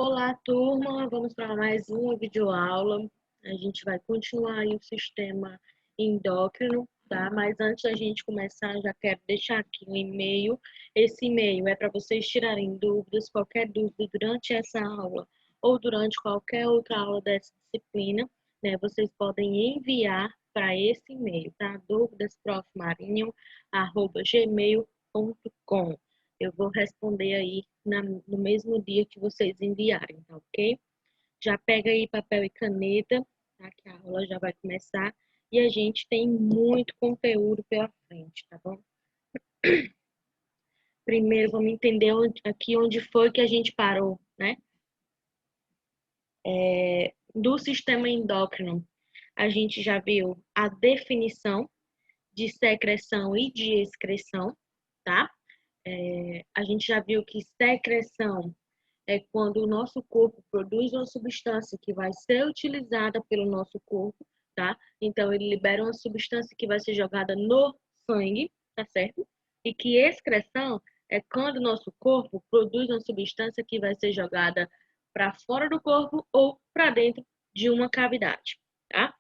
Olá, turma! Vamos para mais uma videoaula. A gente vai continuar aí o sistema endócrino, tá? Mas antes da gente começar, já quero deixar aqui um e-mail. Esse e-mail é para vocês tirarem dúvidas, qualquer dúvida durante essa aula ou durante qualquer outra aula dessa disciplina, né? Vocês podem enviar para esse e-mail, tá? dúvidasprofmarinho@gmail.com. Eu vou responder aí no mesmo dia que vocês enviarem, tá ok? Já pega aí papel e caneta, tá? Que a aula já vai começar e a gente tem muito conteúdo pela frente, tá bom? Primeiro vamos entender onde foi que a gente parou, né? Do sistema endócrino, a gente já viu a definição de secreção e de excreção, tá? A gente já viu que secreção é quando o nosso corpo produz uma substância que vai ser utilizada pelo nosso corpo, tá? Então, ele libera uma substância que vai ser jogada no sangue, tá certo? E que excreção é quando o nosso corpo produz uma substância que vai ser jogada para fora do corpo ou para dentro de uma cavidade, tá?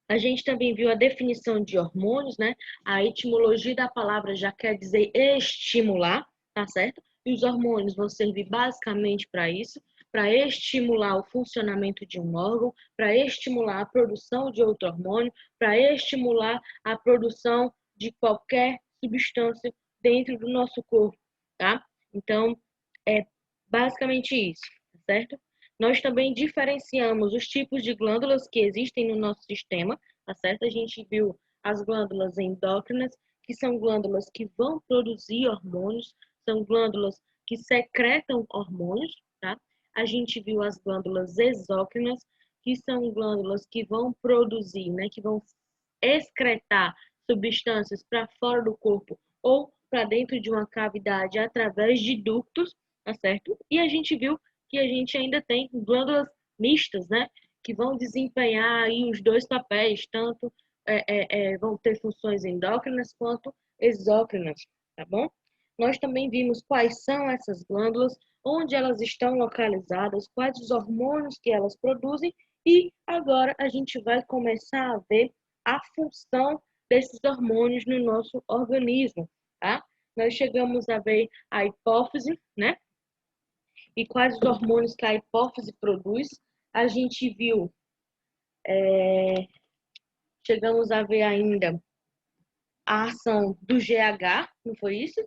A gente também viu a definição de hormônios, né? A etimologia da palavra já quer dizer estimular, tá certo? E os hormônios vão servir basicamente para isso, para estimular o funcionamento de um órgão, para estimular a produção de outro hormônio, para estimular a produção de qualquer substância dentro do nosso corpo, tá? Então, é basicamente isso, tá certo? Nós também diferenciamos os tipos de glândulas que existem no nosso sistema, tá certo? A gente viu as glândulas endócrinas, que são glândulas que vão produzir hormônios, são glândulas que secretam hormônios, tá? A gente viu as glândulas exócrinas, que são glândulas que vão produzir, né, que vão excretar substâncias para fora do corpo ou para dentro de uma cavidade através de ductos, tá certo? E a gente viu que a gente ainda tem glândulas mistas, né? Que vão desempenhar aí os dois papéis, tanto vão ter funções endócrinas quanto exócrinas, tá bom? Nós também vimos quais são essas glândulas, onde elas estão localizadas, quais os hormônios que elas produzem e agora a gente vai começar a ver a função desses hormônios no nosso organismo, tá? Nós chegamos a ver a hipófise, né? E quais os hormônios que a hipófise produz. A gente viu, chegamos a ver ainda a ação do GH, não foi isso?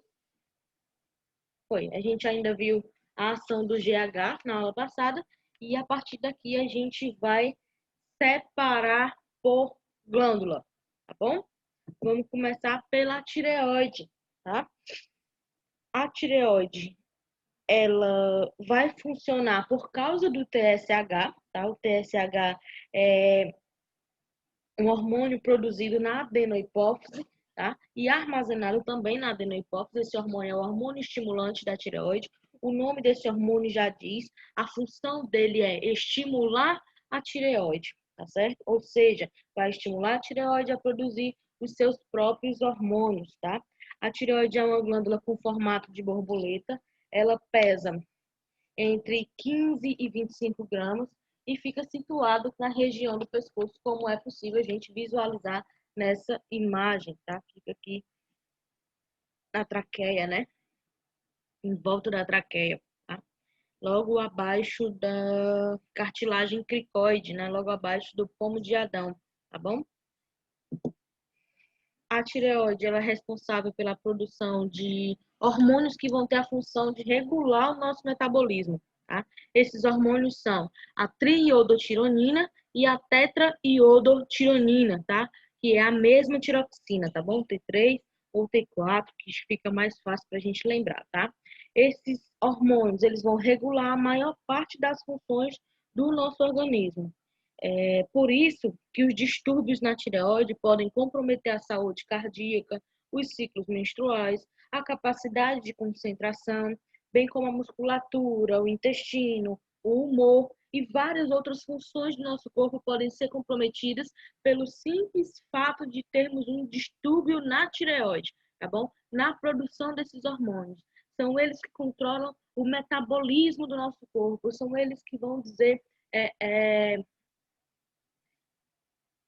Foi. A gente ainda viu a ação do GH na aula passada e a partir daqui a gente vai separar por glândula, tá bom? Vamos começar pela tireoide, tá? A tireoide, ela vai funcionar por causa do TSH, tá? O TSH é um hormônio produzido na adenohipófise, tá? E armazenado também na adenohipófise. Esse hormônio é o hormônio estimulante da tireoide. O nome desse hormônio já diz, a função dele é estimular a tireoide, tá certo? Ou seja, vai estimular a tireoide a produzir os seus próprios hormônios, tá? A tireoide é uma glândula com formato de borboleta. Ela pesa entre 15 e 25 gramas e fica situado na região do pescoço, como é possível a gente visualizar nessa imagem, tá? Fica aqui na traqueia, né? Em volta da traqueia, tá? Logo abaixo da cartilagem cricoide, né? Logo abaixo do pomo de Adão, tá bom? A tireoide, ela é responsável pela produção de hormônios que vão ter a função de regular o nosso metabolismo, tá? Esses hormônios são a triiodotironina e a tetraiodotironina, tá? Que é a mesma tiroxina, tá bom? T3 ou T4, que fica mais fácil para a gente lembrar, tá? Esses hormônios, eles vão regular a maior parte das funções do nosso organismo. É por isso que os distúrbios na tireoide podem comprometer a saúde cardíaca, os ciclos menstruais, a capacidade de concentração, bem como a musculatura, o intestino, o humor e várias outras funções do nosso corpo podem ser comprometidas pelo simples fato de termos um distúrbio na tireoide, tá bom? Na produção desses hormônios. são eles que controlam o metabolismo do nosso corpo, são eles que vão dizer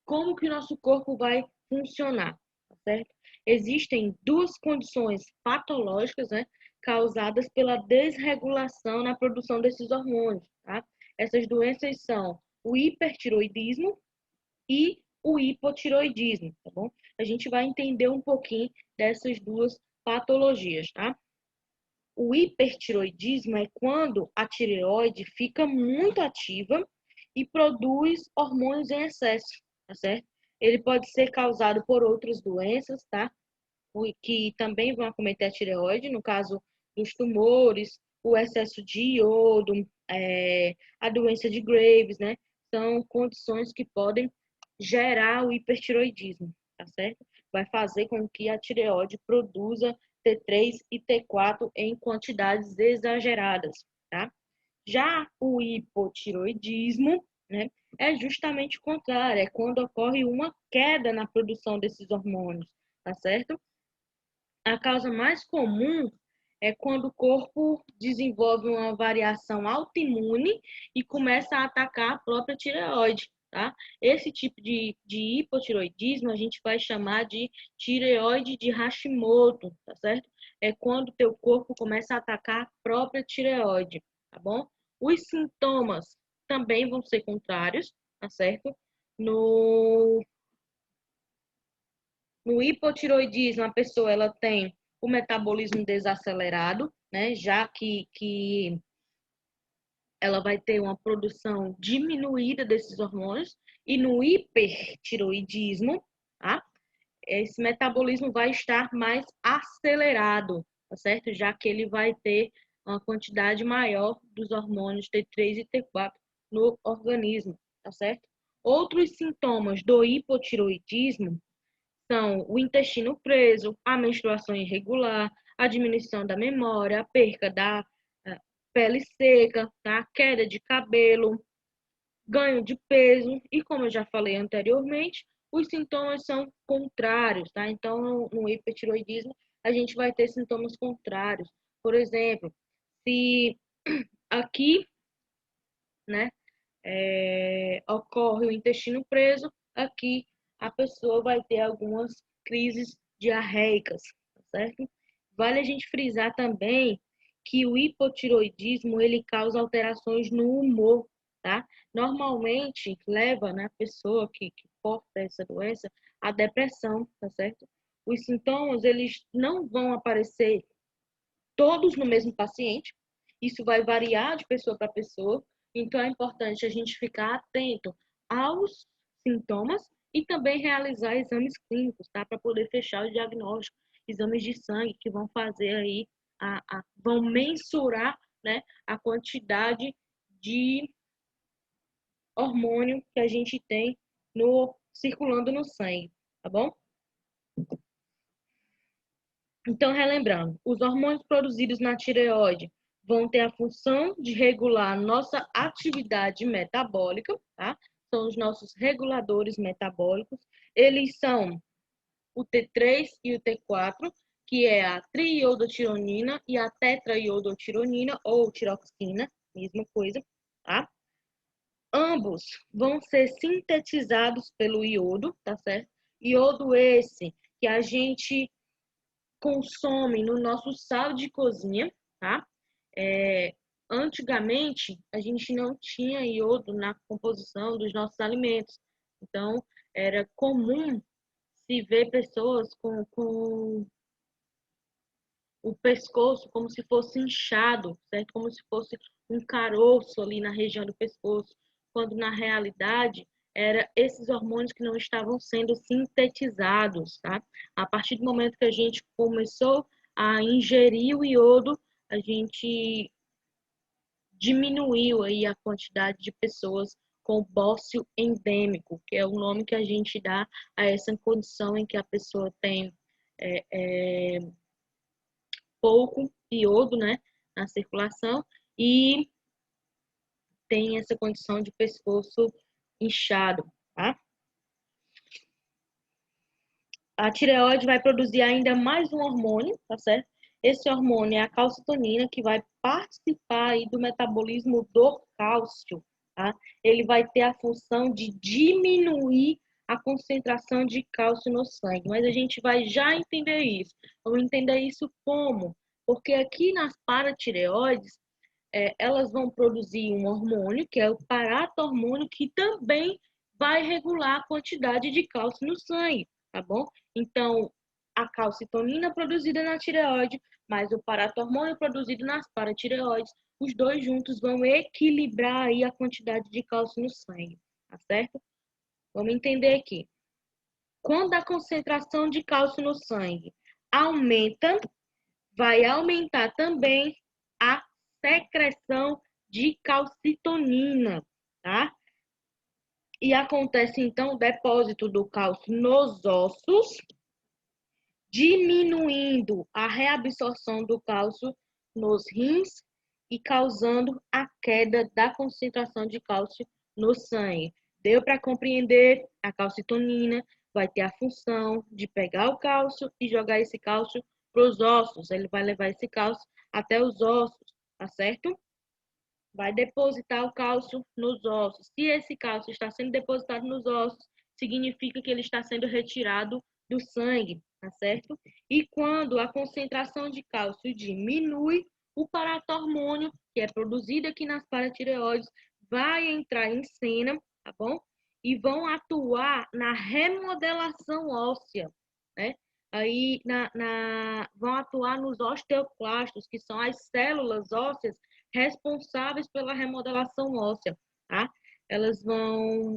como que o nosso corpo vai funcionar, tá certo? Existem duas condições patológicas, né, causadas pela desregulação na produção desses hormônios, tá? Essas doenças são o hipertiroidismo e o hipotiroidismo, tá bom? A gente vai entender um pouquinho dessas duas patologias, tá? O hipertiroidismo é quando a tireoide fica muito ativa e produz hormônios em excesso, tá certo? Ele pode ser causado por outras doenças, tá? Que também vão acometer a tireoide, no caso dos tumores, o excesso de iodo, a doença de Graves, né? São condições que podem gerar o hipertiroidismo, tá certo? Vai fazer com que a tireoide produza T3 e T4 em quantidades exageradas, tá? Já o hipotiroidismo, né, é justamente o contrário, é quando ocorre uma queda na produção desses hormônios, tá certo? A causa mais comum é quando o corpo desenvolve uma variação autoimune e começa a atacar a própria tireoide, tá? Esse tipo de hipotiroidismo a gente vai chamar de tireoide de Hashimoto, tá certo? É quando o teu corpo começa a atacar a própria tireoide, tá bom? Os sintomas também vão ser contrários, tá certo? No hipotiroidismo, a pessoa ela tem o metabolismo desacelerado, né? Já que ela vai ter uma produção diminuída desses hormônios. E no hipertiroidismo, tá? Esse metabolismo vai estar mais acelerado, tá certo? Já que ele vai ter uma quantidade maior dos hormônios T3 e T4 no organismo, tá certo? Outros sintomas do hipotiroidismo são o intestino preso, a menstruação irregular, a diminuição da memória, a perca da pele seca, tá? Queda de cabelo, ganho de peso e, como eu já falei anteriormente, os sintomas são contrários, tá? Então, no hipertiroidismo, a gente vai ter sintomas contrários. Por exemplo, se aqui, né, ocorre o intestino preso, aqui a pessoa vai ter algumas crises diarreicas, tá certo? Vale a gente frisar também que o hipotiroidismo ele causa alterações no humor, tá? Normalmente leva, né, a pessoa que porta essa doença a depressão, tá certo? Os sintomas eles não vão aparecer todos no mesmo paciente. Isso vai variar de pessoa para pessoa. Então, é importante a gente ficar atento aos sintomas e também realizar exames clínicos, tá? Para poder fechar o diagnóstico. Exames de sangue que vão fazer aí, vão mensurar, né, a quantidade de hormônio que a gente tem circulando no sangue, tá bom? Então, relembrando, os hormônios produzidos na tireoide vão ter a função de regular a nossa atividade metabólica, tá? São os nossos reguladores metabólicos. Eles são o T3 e o T4, que é a triiodotironina e a tetraiodotironina ou tiroxina, mesma coisa, tá? Ambos vão ser sintetizados pelo iodo, tá certo? Iodo esse que a gente consomem no nosso sal de cozinha, tá? Antigamente, a gente não tinha iodo na composição dos nossos alimentos. Então, era comum se ver pessoas com o pescoço como se fosse inchado, certo? Como se fosse um caroço ali na região do pescoço, quando na realidade era esses hormônios que não estavam sendo sintetizados, tá? A partir do momento que a gente começou a ingerir o iodo, a gente diminuiu aí a quantidade de pessoas com bócio endêmico, que é o nome que a gente dá a essa condição em que a pessoa tem pouco iodo, né, na circulação e tem essa condição de pescoço inchado, tá? A tireoide vai produzir ainda mais um hormônio, tá certo? Esse hormônio é a calcitonina, que vai participar aí do metabolismo do cálcio, tá? Ele vai ter a função de diminuir a concentração de cálcio no sangue, mas a gente vai já entender isso. Vamos entender isso como? Porque aqui nas paratireoides, elas vão produzir um hormônio, que é o paratormônio, que também vai regular a quantidade de cálcio no sangue, tá bom? Então, a calcitonina produzida na tireoide, mais o paratormônio produzido nas paratireoides, os dois juntos vão equilibrar aí a quantidade de cálcio no sangue, tá certo? Vamos entender aqui. Quando a concentração de cálcio no sangue aumenta, vai aumentar também a secreção de calcitonina, tá? E acontece então o depósito do cálcio nos ossos, diminuindo a reabsorção do cálcio nos rins e causando a queda da concentração de cálcio no sangue. Deu para compreender? A calcitonina vai ter a função de pegar o cálcio e jogar esse cálcio para os ossos. Ele vai levar esse cálcio até os ossos, tá certo? Vai depositar o cálcio nos ossos. Se esse cálcio está sendo depositado nos ossos, significa que ele está sendo retirado do sangue, tá certo? E quando a concentração de cálcio diminui, o paratormônio, que é produzido aqui nas paratireoides, vai entrar em cena, tá bom? E vão atuar na remodelação óssea, né? Aí vão atuar nos osteoclastos, que são as células ósseas responsáveis pela remodelação óssea, tá? Elas vão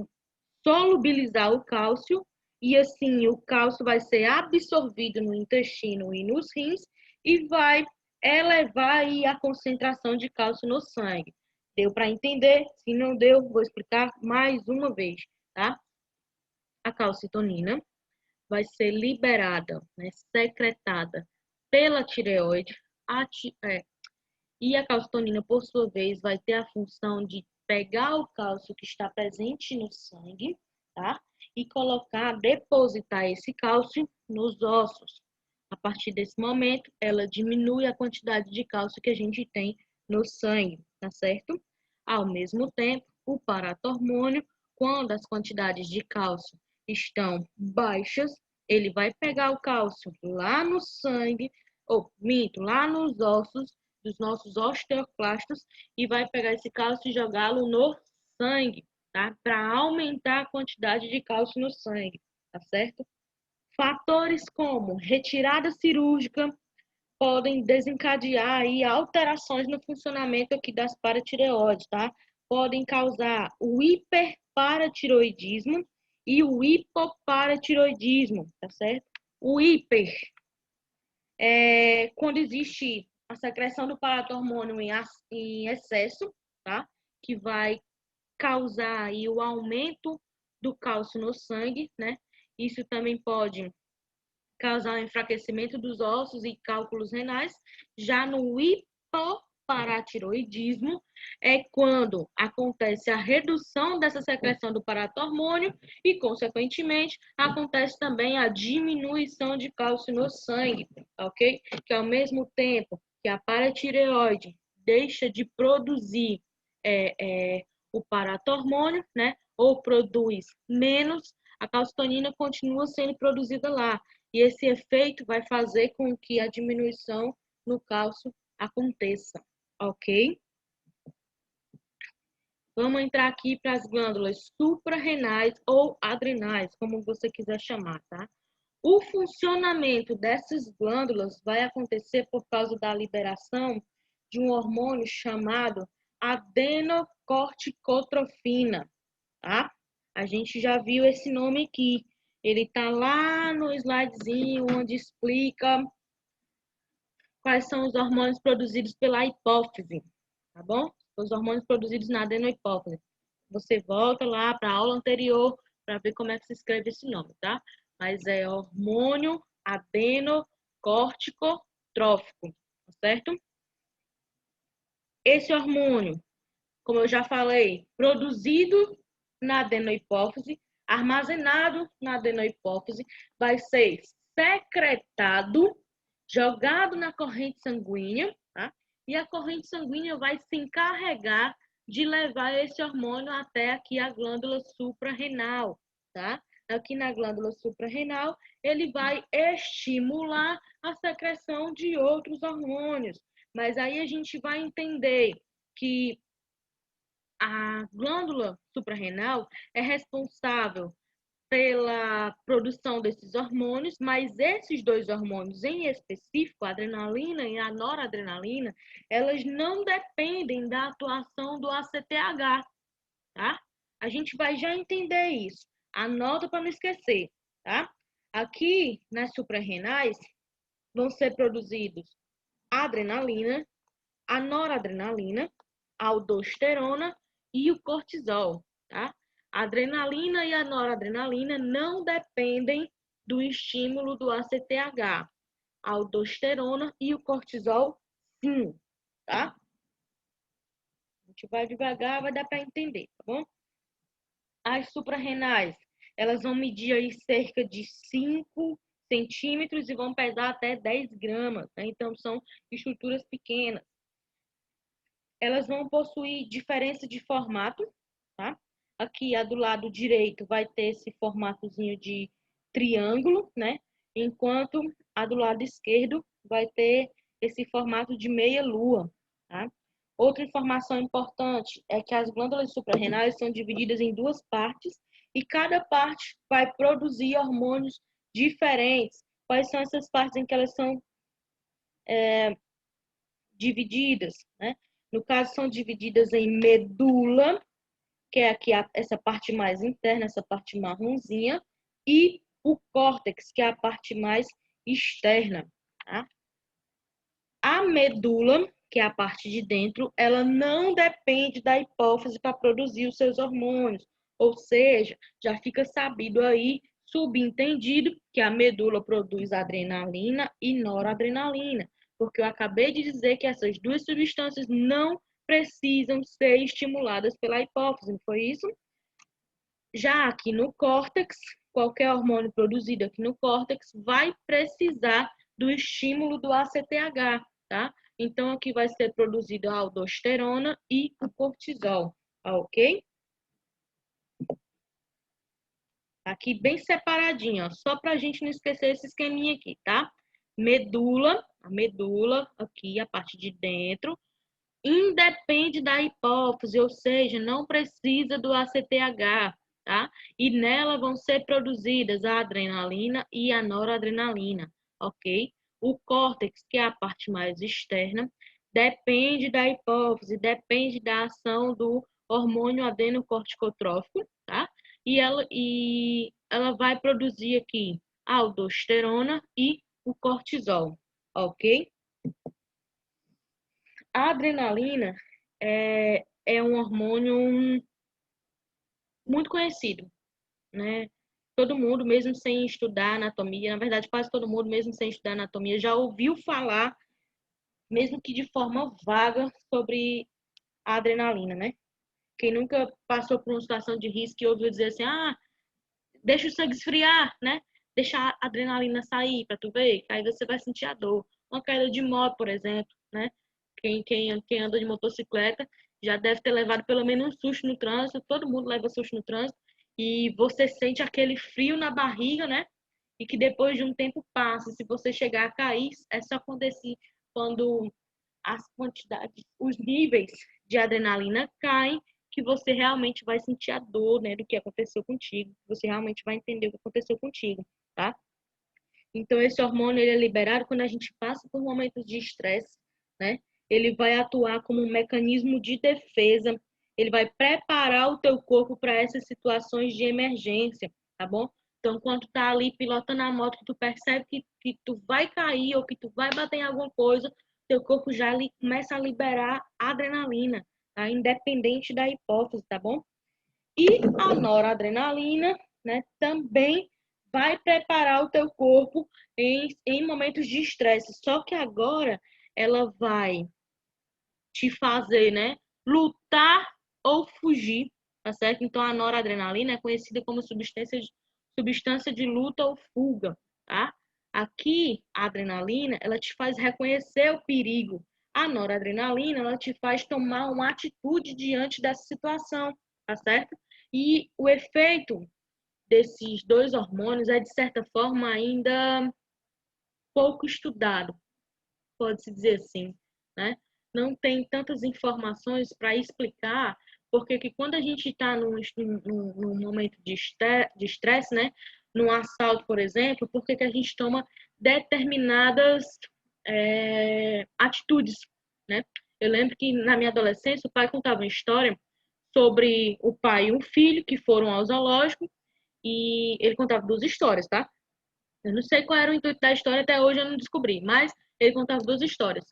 solubilizar o cálcio e assim o cálcio vai ser absorvido no intestino e nos rins e vai elevar aí a concentração de cálcio no sangue. Deu para entender? Se não deu, vou explicar mais uma vez, tá? A calcitonina vai ser liberada, né, secretada pela tireoide, e a calcitonina, por sua vez, vai ter a função de pegar o cálcio que está presente no sangue, tá? E colocar, depositar esse cálcio nos ossos. A partir desse momento, ela diminui a quantidade de cálcio que a gente tem no sangue, tá certo? Ao mesmo tempo, o paratormônio, quando as quantidades de cálcio estão baixas, ele vai pegar o cálcio lá no sangue, lá nos ossos, dos nossos osteoclastos e vai pegar esse cálcio e jogá-lo no sangue, tá? Para aumentar a quantidade de cálcio no sangue, tá certo? Fatores como retirada cirúrgica podem desencadear aí alterações no funcionamento aqui das paratireoides, tá? Podem causar o hiperparatiroidismo e o hipoparatiroidismo, tá certo? O hiper é quando existe a secreção do paratormônio em excesso, tá? Que vai causar aí o aumento do cálcio no sangue, né? Isso também pode causar um enfraquecimento dos ossos e cálculos renais. Já no hipoparatiroidismo é quando acontece a redução dessa secreção do paratormônio e, consequentemente, acontece também a diminuição de cálcio no sangue, ok? Que ao mesmo tempo que a paratireoide deixa de produzir o paratormônio, né? Ou produz menos, a calcitonina continua sendo produzida lá. E esse efeito vai fazer com que a diminuição no cálcio aconteça, ok? Vamos entrar aqui para as glândulas suprarrenais ou adrenais, como você quiser chamar, tá? O funcionamento dessas glândulas vai acontecer por causa da liberação de um hormônio chamado adenocorticotrofina, tá? A gente já viu esse nome aqui. Ele tá lá no slidezinho onde explica quais são os hormônios produzidos pela hipófise, tá bom? Os hormônios produzidos na adenohipófise. Você volta lá para a aula anterior para ver como é que se escreve esse nome, tá? Mas é hormônio adenocorticotrófico, tá certo? Esse hormônio, como eu já falei, produzido na adenohipófise, armazenado na adenohipófise, vai ser secretado jogado na corrente sanguínea, tá? E a corrente sanguínea vai se encarregar de levar esse hormônio até aqui a glândula suprarrenal, tá? Aqui na glândula suprarrenal, ele vai estimular a secreção de outros hormônios. Mas aí a gente vai entender que a glândula suprarrenal é responsável pela produção desses hormônios, mas esses dois hormônios em específico, a adrenalina e a noradrenalina, elas não dependem da atuação do ACTH, tá? A gente vai já entender isso. Anota para não esquecer, tá? Aqui nas suprarrenais vão ser produzidos a adrenalina, a noradrenalina, a aldosterona e o cortisol, tá? A adrenalina e a noradrenalina não dependem do estímulo do ACTH. A aldosterona e o cortisol, sim, tá? A gente vai devagar, vai dar para entender, tá bom? As suprarrenais, elas vão medir aí cerca de 5 centímetros e vão pesar até 10 gramas, né? Então, são estruturas pequenas. Elas vão possuir diferença de formato, tá? Aqui, a do lado direito vai ter esse formatozinho de triângulo, né? Enquanto a do lado esquerdo vai ter esse formato de meia-lua, tá? Outra informação importante é que as glândulas suprarrenais são divididas em duas partes e cada parte vai produzir hormônios diferentes. Quais são essas partes em que elas são divididas, né? No caso, são divididas em medula, que é aqui essa parte mais interna, essa parte marronzinha, e o córtex, que é a parte mais externa, tá? A medula, que é a parte de dentro, ela não depende da hipófise para produzir os seus hormônios. Ou seja, já fica sabido aí, subentendido, que a medula produz adrenalina e noradrenalina. Porque eu acabei de dizer que essas duas substâncias não precisam ser estimuladas pela hipófise, não foi isso? Já aqui no córtex, qualquer hormônio produzido aqui no córtex vai precisar do estímulo do ACTH, tá? Então, aqui vai ser produzido a aldosterona e o cortisol, tá ok? Aqui bem separadinho, ó, só para a gente não esquecer esse esqueminha aqui, tá? Medula, a medula, aqui a parte de dentro, independe da hipófise, ou seja, não precisa do ACTH, tá? E nela vão ser produzidas a adrenalina e a noradrenalina, ok? O córtex, que é a parte mais externa, depende da hipófise, depende da ação do hormônio adenocorticotrófico, tá? E ela vai produzir aqui a aldosterona e o cortisol, ok? A adrenalina é um hormônio muito conhecido, né? Todo mundo, mesmo sem estudar anatomia, na verdade, quase todo mundo, mesmo sem estudar anatomia, já ouviu falar, mesmo que de forma vaga, sobre a adrenalina, né? Quem nunca passou por uma situação de risco e ouviu dizer assim, deixa o sangue esfriar, né? Deixa a adrenalina sair para tu ver, que aí você vai sentir a dor. Uma queda de moto, por exemplo, né? Quem anda de motocicleta já deve ter levado pelo menos um susto no trânsito, todo mundo leva susto no trânsito, e você sente aquele frio na barriga, né? E que depois de um tempo passa. Se você chegar a cair, é só acontecer quando as quantidades, os níveis de adrenalina caem, que você realmente vai sentir a dor, né, do que aconteceu contigo. Você realmente vai entender o que aconteceu contigo, tá? Então, esse hormônio ele é liberado quando a gente passa por momentos de estresse, né? Ele vai atuar como um mecanismo de defesa, ele vai preparar o teu corpo para essas situações de emergência, tá bom? Então, quando tu tá ali pilotando a moto, que tu percebe que tu vai cair ou que tu vai bater em alguma coisa, teu corpo já começa a liberar adrenalina, tá? Independente da hipófise, tá bom? E a noradrenalina, né, também vai preparar o teu corpo em momentos de estresse. Só que agora ela vai te fazer, né, lutar ou fugir, tá certo? Então a noradrenalina é conhecida como substância de luta ou fuga, tá? Aqui, a adrenalina, ela te faz reconhecer o perigo. A noradrenalina, ela te faz tomar uma atitude diante dessa situação, tá certo? E o efeito desses dois hormônios é, de certa forma, ainda pouco estudado, pode-se dizer assim, né? Não tem tantas informações para explicar porque que quando a gente está num momento de estresse, né? Num assalto, por exemplo, por que a gente toma determinadas atitudes, né? Eu lembro que na minha adolescência o pai contava uma história sobre o pai e um filho que foram ao zoológico e ele contava duas histórias, tá? Eu não sei qual era o intuito da história, até hoje eu não descobri, mas ele contava duas histórias.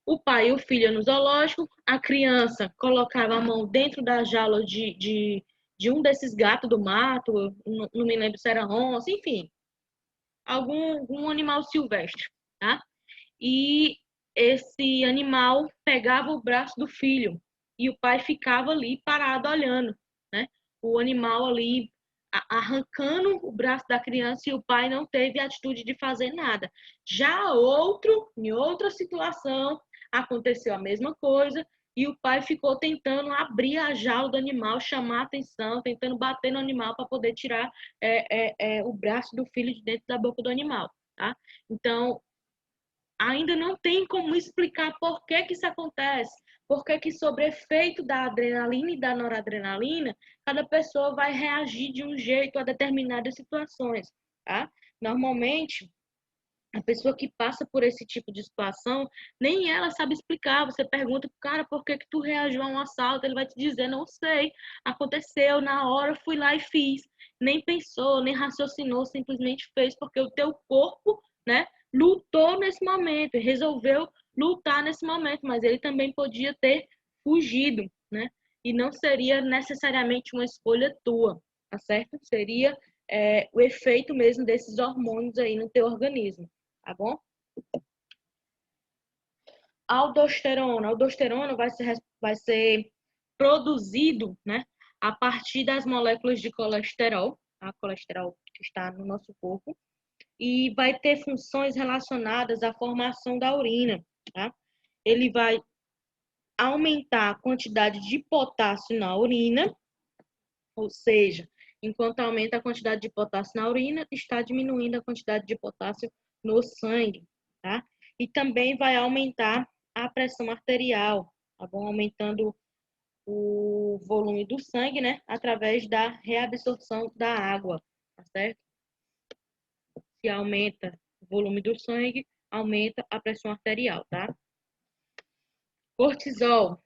O pai e o filho no zoológico, a criança colocava a mão dentro da jaula de um desses gatos do mato, não me lembro se era onça, enfim, algum animal silvestre, tá? E esse animal pegava o braço do filho e o pai ficava ali parado olhando, né? O animal ali arrancando o braço da criança e o pai não teve a atitude de fazer nada. Já em outra situação, aconteceu a mesma coisa e o pai ficou tentando abrir a jaula do animal, chamar a atenção, tentando bater no animal para poder tirar o braço do filho de dentro da boca do animal, tá? Então, ainda não tem como explicar por que que isso acontece, por que que sobre efeito da adrenalina e da noradrenalina, cada pessoa vai reagir de um jeito a determinadas situações, tá? Normalmente, a pessoa que passa por esse tipo de situação, nem ela sabe explicar. Você pergunta pro cara por que que tu reagiu a um assalto, ele vai te dizer, não sei, aconteceu, na hora eu fui lá e fiz. Nem pensou, nem raciocinou, simplesmente fez, porque o teu corpo, né, lutou nesse momento, resolveu lutar nesse momento, mas ele também podia ter fugido, né? E não seria necessariamente uma escolha tua, tá certo? Seria o efeito mesmo desses hormônios aí no teu organismo, tá bom? A aldosterona vai ser produzido, né, a partir das moléculas de colesterol, a colesterol que está no nosso corpo, e vai ter funções relacionadas à formação da urina, tá? Ele vai aumentar a quantidade de potássio na urina, ou seja, enquanto aumenta a quantidade de potássio na urina, está diminuindo a quantidade de potássio no sangue, tá? E também vai aumentar a pressão arterial, tá bom? Aumentando o volume do sangue, né? Através da reabsorção da água, tá certo? Se aumenta o volume do sangue, aumenta a pressão arterial, tá? Cortisol.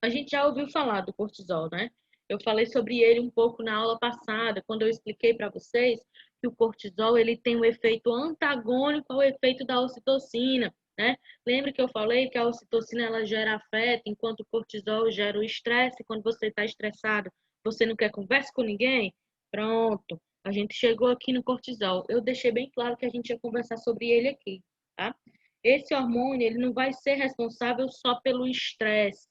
A gente já ouviu falar do cortisol, né? Eu falei sobre ele um pouco na aula passada, quando eu expliquei para vocês que o cortisol ele tem um efeito antagônico ao efeito da ocitocina, né? Lembra que eu falei que a ocitocina ela gera afeto, enquanto o cortisol gera o estresse. Quando você está estressado, você não quer conversa com ninguém? Pronto, a gente chegou aqui no cortisol. Eu deixei bem claro que a gente ia conversar sobre ele aqui, tá? Esse hormônio ele não vai ser responsável só pelo estresse.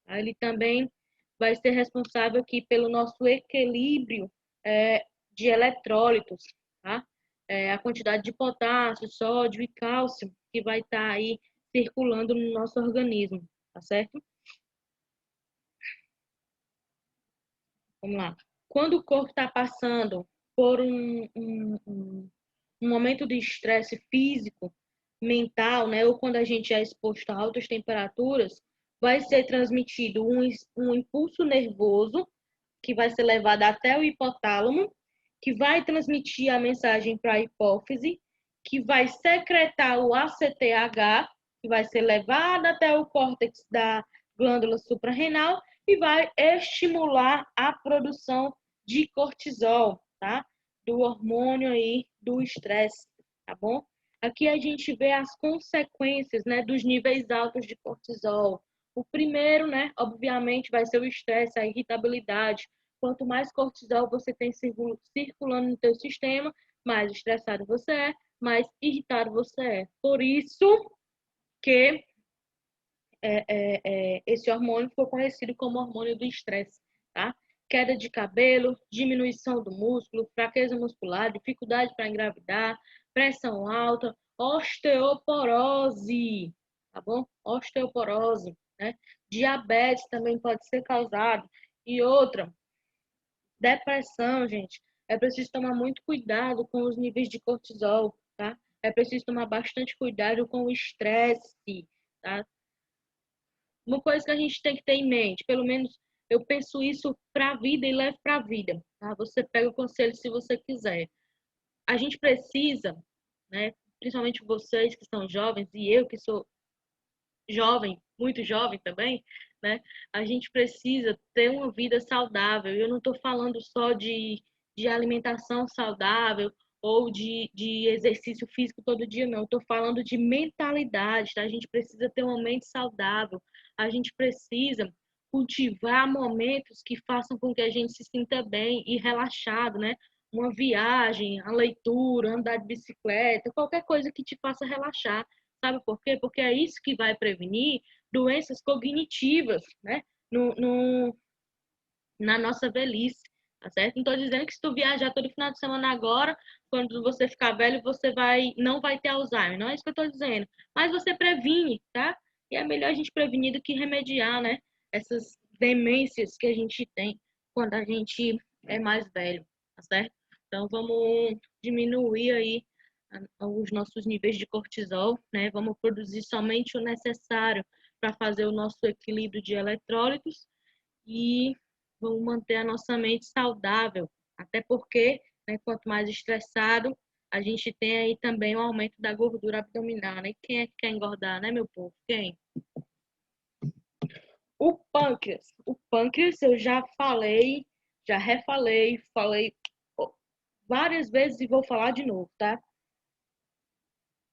Ele também vai ser responsável aqui pelo nosso equilíbrio de eletrólitos, tá? A quantidade de potássio, sódio e cálcio que vai estar aí circulando no nosso organismo, tá certo? Vamos lá. Quando o corpo está passando por um momento de estresse físico, mental, né, ou quando a gente é exposto a altas temperaturas, vai ser transmitido um impulso nervoso que vai ser levado até o hipotálamo, que vai transmitir a mensagem para a hipófise, que vai secretar o ACTH, que vai ser levado até o córtex da glândula suprarrenal e vai estimular a produção de cortisol, tá? Do hormônio aí do estresse, tá bom? Aqui a gente vê as consequências, né, dos níveis altos de cortisol. O primeiro, né, obviamente, vai ser o estresse, a irritabilidade. Quanto mais cortisol você tem circulando no teu sistema, mais estressado você é, mais irritado você é. Por isso que esse hormônio ficou conhecido como hormônio do estresse, tá? Queda de cabelo, diminuição do músculo, fraqueza muscular, dificuldade para engravidar, pressão alta, osteoporose, tá bom? Osteoporose, né? Diabetes também pode ser causado. E outra, depressão, gente. É preciso tomar muito cuidado com os níveis de cortisol, tá? É preciso tomar bastante cuidado com o estresse, tá? Uma coisa que a gente tem que ter em mente, pelo menos eu penso isso para a vida e levo para a vida, tá? Você pega o conselho se você quiser. A gente precisa, né, principalmente vocês que são jovens e eu que sou jovem, muito jovem também, né? A gente precisa ter uma vida saudável. Eu não estou falando só de alimentação saudável ou de exercício físico todo dia, não. Estou falando de mentalidade, tá? A gente precisa ter uma mente saudável. A gente precisa cultivar momentos que façam com que a gente se sinta bem e relaxado, né? Uma viagem, a leitura, andar de bicicleta, qualquer coisa que te faça relaxar. Sabe por quê? Porque é isso que vai prevenir doenças cognitivas, né? No, no, na nossa velhice, tá certo? Não estou dizendo que se tu viajar todo final de semana agora, quando você ficar velho, não vai ter Alzheimer. Não é isso que eu estou dizendo. Mas você previne, tá? E é melhor a gente prevenir do que remediar, né? Essas demências que a gente tem quando a gente é mais velho, tá certo? Então vamos diminuir aí os nossos níveis de cortisol, né? Vamos produzir somente o necessário para fazer o nosso equilíbrio de eletrólitos e vamos manter a nossa mente saudável. Até porque, né, quanto mais estressado, a gente tem aí também o aumento da gordura abdominal, né? Quem é que quer engordar, né, meu povo? Quem? O pâncreas. O pâncreas eu já falei, já refalei, falei várias vezes e vou falar de novo, tá?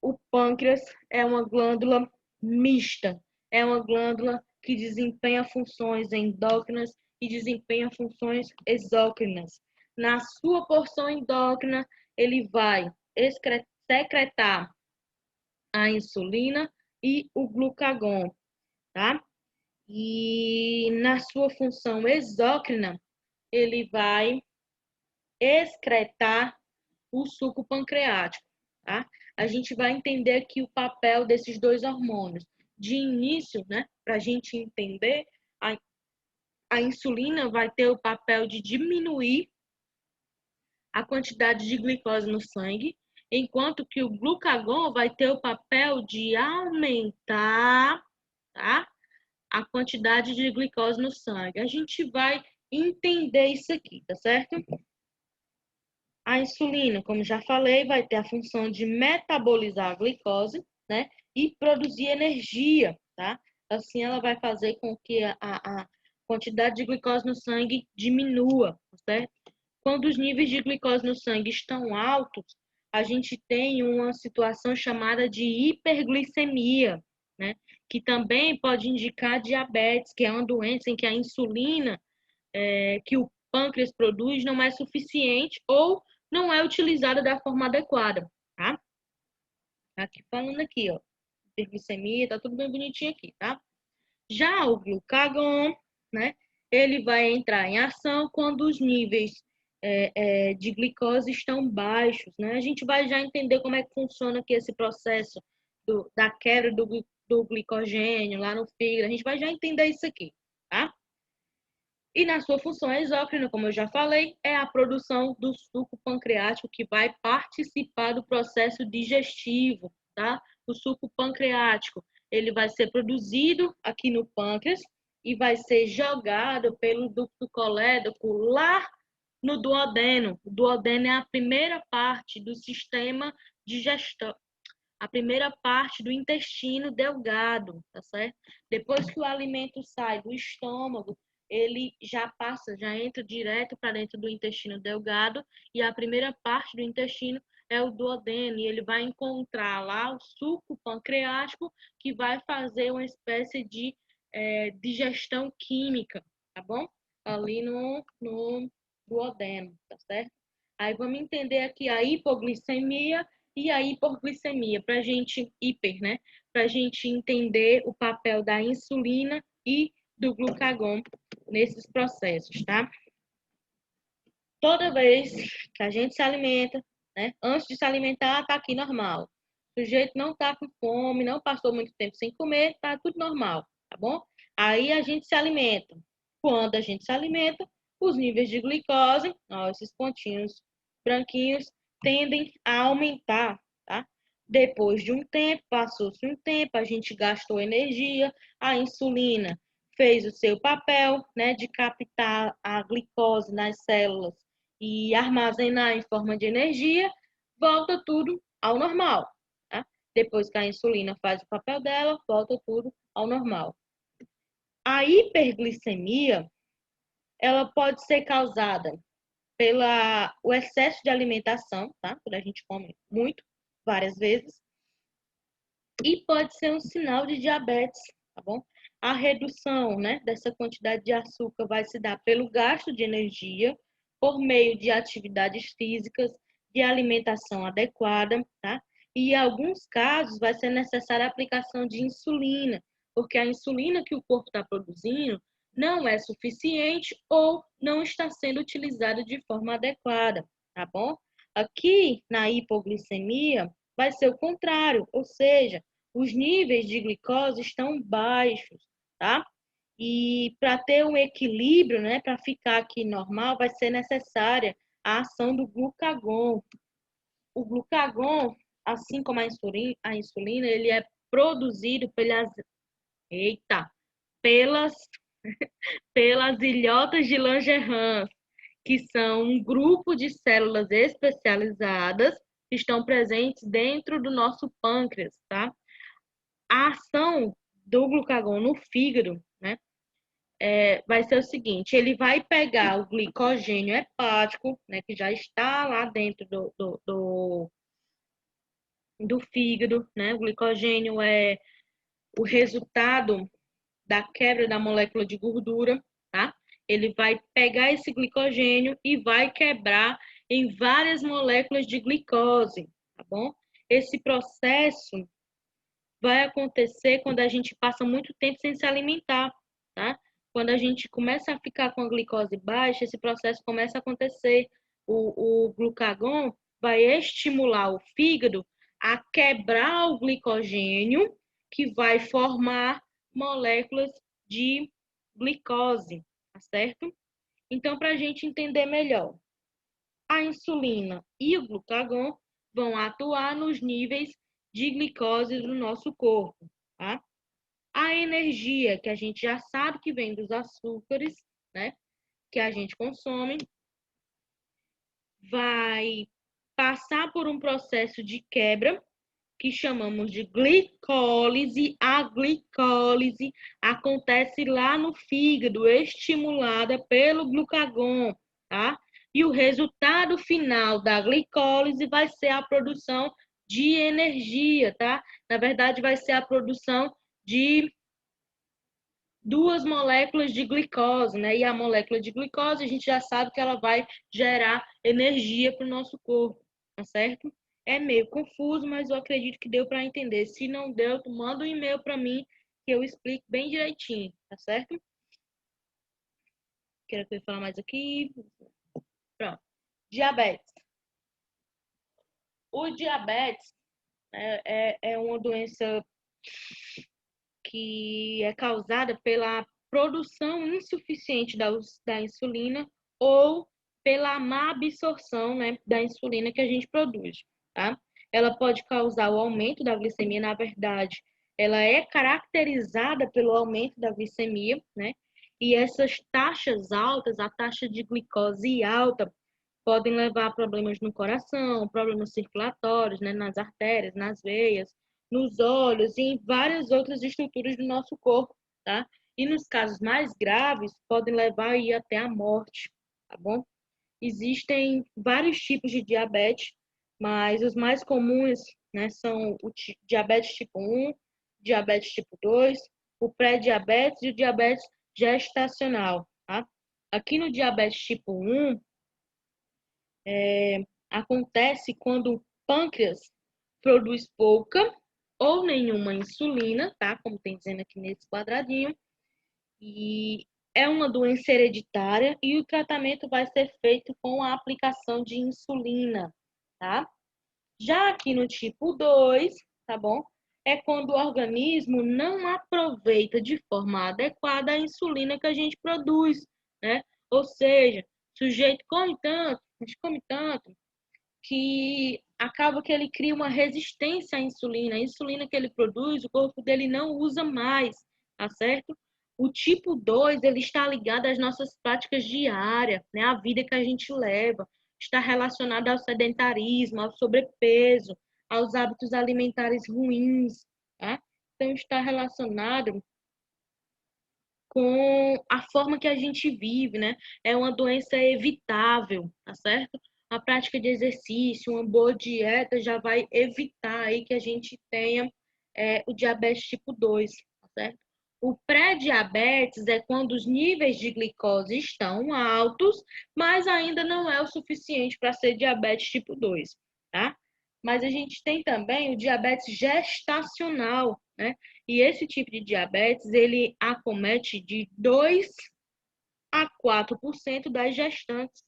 O pâncreas é uma glândula mista, é uma glândula que desempenha funções endócrinas e desempenha funções exócrinas. Na sua porção endócrina, ele vai secretar a insulina e o glucagon, tá? E na sua função exócrina, ele vai excretar o suco pancreático, tá? A gente vai entender aqui o papel desses dois hormônios. De início, né, para a gente entender, a insulina vai ter o papel de diminuir a quantidade de glicose no sangue, enquanto que o glucagon vai ter o papel de aumentar, tá, a quantidade de glicose no sangue. A gente vai entender isso aqui, tá certo? A insulina, como já falei, vai ter a função de metabolizar a glicose, né, e produzir energia, tá? Assim, ela vai fazer com que a quantidade de glicose no sangue diminua, certo? Quando os níveis de glicose no sangue estão altos, a gente tem uma situação chamada de hiperglicemia, né? Que também pode indicar diabetes, que é uma doença em que a insulina que o pâncreas produz não é suficiente ou não é utilizada da forma adequada, tá? Aqui falando aqui, ó, hiperglicemia, tá tudo bem bonitinho aqui, tá? Já o glucagon, né? Ele vai entrar em ação quando os níveis de glicose estão baixos, né? A gente vai já entender como é que funciona aqui esse processo da quebra do glicogênio lá no fígado. A gente vai já entender isso aqui, tá? E na sua função exócrina, como eu já falei, é a produção do suco pancreático que vai participar do processo digestivo, tá? O suco pancreático, ele vai ser produzido aqui no pâncreas e vai ser jogado pelo ducto colédoco lá no duodeno. O duodeno é a primeira parte do sistema digestório, a primeira parte do intestino delgado, tá certo? Depois que o alimento sai do estômago, ele já entra direto para dentro do intestino delgado e a primeira parte do intestino é o duodeno e ele vai encontrar lá o suco pancreático que vai fazer uma espécie de digestão química, tá bom? Ali no duodeno, tá certo? Aí vamos entender aqui a hipoglicemia e a hiperglicemia, para a gente, né? Para a gente entender o papel da insulina e do glucagon nesses processos, tá? Toda vez que a gente se alimenta, né? Antes de se alimentar, tá aqui normal. O sujeito não tá com fome, não passou muito tempo sem comer, tá tudo normal, tá bom? Aí a gente se alimenta. Quando a gente se alimenta, os níveis de glicose, ó, esses pontinhos branquinhos, tendem a aumentar, tá? Depois de um tempo, passou-se um tempo, a gente gastou energia, a insulina fez o seu papel, né, de captar a glicose nas células e armazenar em forma de energia, volta tudo ao normal, tá? Depois que a insulina faz o papel dela, volta tudo ao normal. A hiperglicemia, ela pode ser causada pela o excesso de alimentação, tá? Quando a gente come muito, várias vezes, e pode ser um sinal de diabetes, tá bom? A redução, né, dessa quantidade de açúcar vai se dar pelo gasto de energia, por meio de atividades físicas, de alimentação adequada, tá? E em alguns casos vai ser necessária a aplicação de insulina, porque a insulina que o corpo está produzindo não é suficiente ou não está sendo utilizada de forma adequada, tá bom? Aqui na hipoglicemia vai ser o contrário, ou seja, os níveis de glicose estão baixos, tá? E para ter um equilíbrio, né, para ficar aqui normal, vai ser necessária a ação do glucagon. O glucagon, assim como a insulina, ele é produzido eita, pelas, pelas ilhotas de Langerhans, que são um grupo de células especializadas que estão presentes dentro do nosso pâncreas, tá? A ação do glucagon no fígado, né, vai ser o seguinte: ele vai pegar o glicogênio hepático, né, que já está lá dentro do fígado, né? O glicogênio é o resultado da quebra da molécula de gordura, tá? Ele vai pegar esse glicogênio e vai quebrar em várias moléculas de glicose, tá bom? Esse processo vai acontecer quando a gente passa muito tempo sem se alimentar, tá? Quando a gente começa a ficar com a glicose baixa, esse processo começa a acontecer. O glucagon vai estimular o fígado a quebrar o glicogênio, que vai formar moléculas de glicose, tá certo? Então, para a gente entender melhor, a insulina e o glucagon vão atuar nos níveis de glicose do nosso corpo, tá? A energia, que a gente já sabe que vem dos açúcares, né, que a gente consome, vai passar por um processo de quebra, que chamamos de glicólise. A glicólise acontece lá no fígado, estimulada pelo glucagon, tá? E o resultado final da glicólise vai ser a produção de energia, tá? Na verdade, vai ser a produção de duas moléculas de glicose, né? E a molécula de glicose, a gente já sabe que ela vai gerar energia para o nosso corpo, tá certo? É meio confuso, mas eu acredito que deu para entender. Se não deu, tu manda um e-mail para mim que eu explico bem direitinho, tá certo? Quero que eu falar mais aqui. Pronto. Diabetes. O diabetes é uma doença que é causada pela produção insuficiente da insulina ou pela má absorção, né, da insulina que a gente produz, tá? Ela pode causar o aumento da glicemia, na verdade, ela é caracterizada pelo aumento da glicemia, né? E essas taxas altas, a taxa de glicose alta, podem levar a problemas no coração, problemas circulatórios, né, nas artérias, nas veias, nos olhos e em várias outras estruturas do nosso corpo, tá? E nos casos mais graves, podem levar aí até a morte, tá bom? Existem vários tipos de diabetes, mas os mais comuns, né, são o diabetes tipo 1, diabetes tipo 2, o pré-diabetes e o diabetes gestacional, tá? Aqui no diabetes tipo 1, acontece quando o pâncreas produz pouca ou nenhuma insulina, tá? Como tem dizendo aqui nesse quadradinho. E é uma doença hereditária e o tratamento vai ser feito com a aplicação de insulina, tá? Já aqui no tipo 2, tá bom? É quando o organismo não aproveita de forma adequada a insulina que a gente produz, né? Ou seja, o sujeito come tanto, mas come tanto, que acaba que ele cria uma resistência à insulina. A insulina que ele produz, o corpo dele não usa mais, tá certo? O tipo 2 ele está ligado às nossas práticas diárias, né? A vida que a gente leva, está relacionado ao sedentarismo, ao sobrepeso, aos hábitos alimentares ruins, tá? Então, está relacionado com a forma que a gente vive, né? É uma doença evitável, tá certo? A prática de exercício, uma boa dieta já vai evitar aí que a gente tenha o diabetes tipo 2, tá certo? O pré-diabetes é quando os níveis de glicose estão altos, mas ainda não é o suficiente para ser diabetes tipo 2, tá? Mas a gente tem também o diabetes gestacional, né? E esse tipo de diabetes, ele acomete de 2 a 4% das gestantes.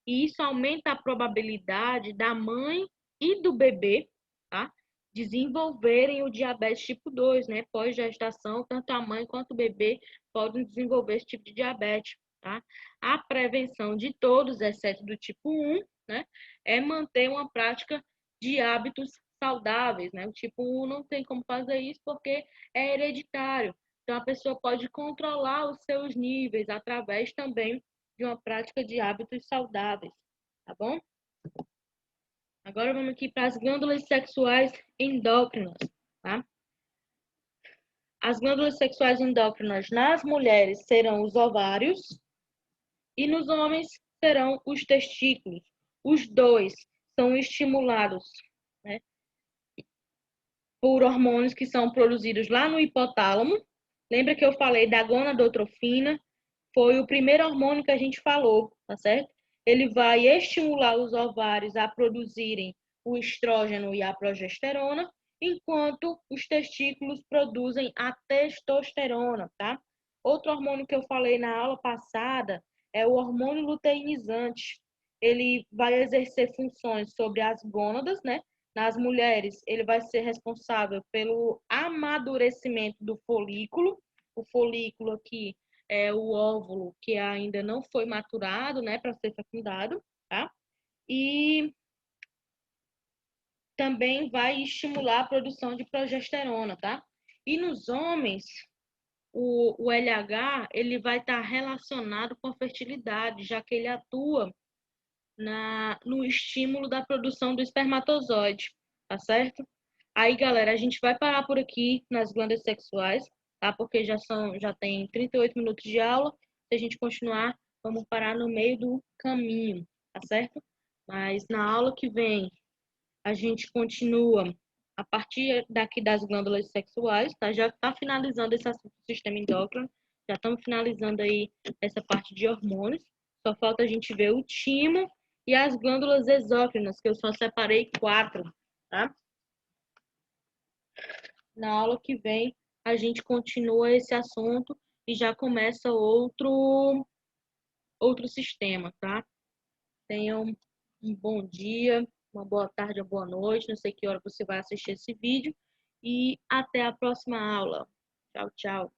E isso aumenta a probabilidade da mãe e do bebê, tá? Desenvolverem o diabetes tipo 2, né? Pós-gestação, tanto a mãe quanto o bebê podem desenvolver esse tipo de diabetes, tá? A prevenção de todos, exceto do tipo 1, né? É manter uma prática de hábitos saudáveis, né? O tipo 1 não tem como fazer isso porque é hereditário. Então, a pessoa pode controlar os seus níveis através também de uma prática de hábitos saudáveis, tá bom? Agora vamos aqui para as glândulas sexuais endócrinas, tá? As glândulas sexuais endócrinas nas mulheres serão os ovários e nos homens serão os testículos. Os dois são estimulados, né, por hormônios que são produzidos lá no hipotálamo. Lembra que eu falei da gonadotrofina? Foi o primeiro hormônio que a gente falou, tá certo? Ele vai estimular os ovários a produzirem o estrógeno e a progesterona, enquanto os testículos produzem a testosterona, tá? Outro hormônio que eu falei na aula passada é o hormônio luteinizante. Ele vai exercer funções sobre as gônadas, né? Nas mulheres, ele vai ser responsável pelo amadurecimento do folículo. O folículo aqui é o óvulo que ainda não foi maturado, né, para ser fecundado, tá? E também vai estimular a produção de progesterona, tá? E nos homens, o LH, ele vai estar relacionado com a fertilidade, já que ele atua no estímulo da produção do espermatozoide, tá certo? Aí, galera, a gente vai parar por aqui nas glândulas sexuais, tá? Porque já tem 38 minutos de aula. Se a gente continuar, vamos parar no meio do caminho, tá certo? Mas na aula que vem, a gente continua a partir daqui das glândulas sexuais, tá? Já está finalizando esse assunto do sistema endócrino, já estamos finalizando aí essa parte de hormônios. Só falta a gente ver o timo e as glândulas exócrinas, que eu só separei 4, tá? Na aula que vem, a gente continua esse assunto e já começa outro sistema, tá? Tenham um bom dia, uma boa tarde, uma boa noite. Não sei que hora você vai assistir esse vídeo. E até a próxima aula. Tchau, tchau.